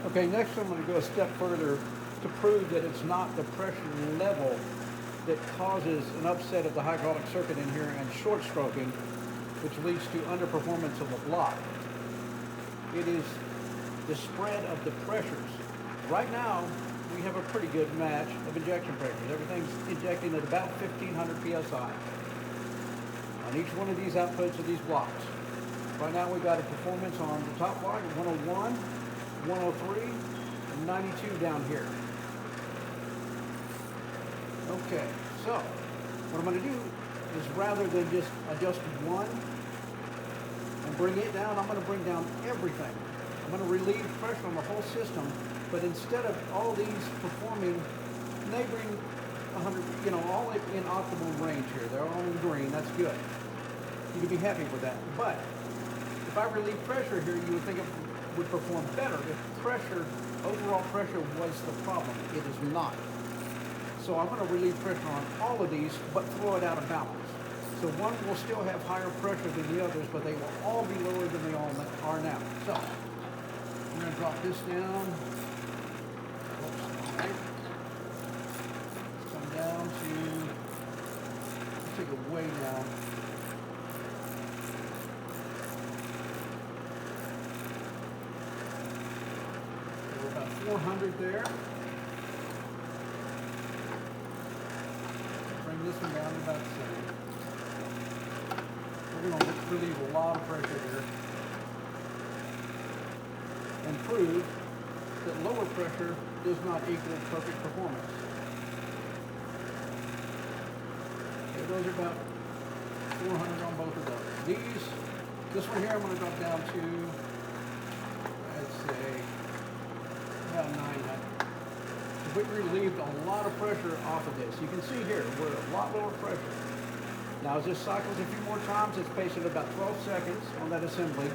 Okay, next I'm going to go a step further to prove that it's not the pressure level that causes an upset of the hydraulic circuit in here and short stroking, which leads to underperformance of the block. It is the spread of the pressures. Right now, we have a pretty good match of injection pressures. Everything's injecting at about 1500 psi on each one of these outputs of these blocks. Right now we got a performance on the top block at 101, 103, and 92 down here. Okay, so what I'm going to do is rather than just adjust one and bring it down, I'm going to bring down everything. I'm going to relieve pressure on the whole system, but instead of all these performing neighboring 100, all in optimal range here. They're all in green, that's good. You can be happy with that. But if I relieve pressure here, you would think it would perform better if pressure, overall pressure was the problem. It is not. So I'm going to relieve pressure on all of these, but throw it out of balance. So one will still have higher pressure than the others, but they will all be lower than they all are now. So I'm going to drop this down. Come down to, let's take it way down. So we're about 400 there. Bring this one down to about the same. We're going to relieve a lot of pressure here and prove that lower pressure does not equal perfect performance. Okay, those are about 400 on both of those. This one here I'm going to drop down to, I'd say, about 900. We relieved a lot of pressure off of this. You can see here, we're at a lot lower pressure. Now as this cycles a few more times, it's paced at about 12 seconds on that assembly.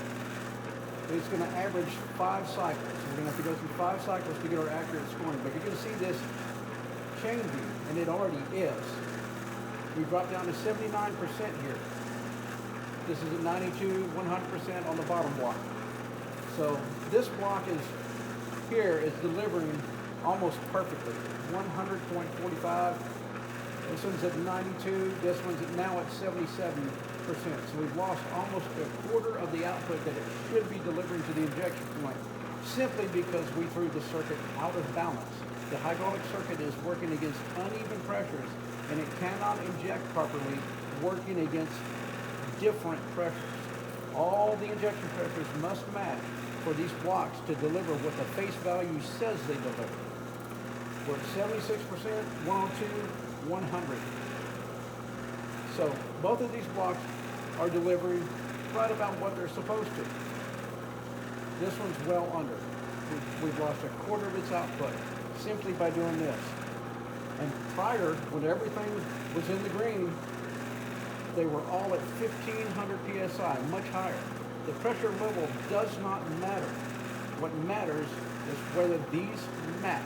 It's going to average 5 cycles. We're going to have to go through 5 cycles to get our accurate scoring. But you're going to see this changing, and it already is. We dropped down to 79% here. This is at 92, 100% on the bottom block. So this block is delivering almost perfectly. 100.45. This one's at 92. This one's now at 77%. So we've lost almost a quarter of the output that it should be delivering to the injection point, simply because we threw the circuit out of balance. The hydraulic circuit is working against uneven pressures, and it cannot inject properly, working against different pressures. All the injection pressures must match for these blocks to deliver what the face value says they deliver. We're at 76%, 102, 100. So both of these blocks are delivering right about what they're supposed to. This one's well under. We've lost a quarter of its output simply by doing this. And prior, when everything was in the green, they were all at 1500 psi, much higher. The pressure level does not matter. What matters is whether these match.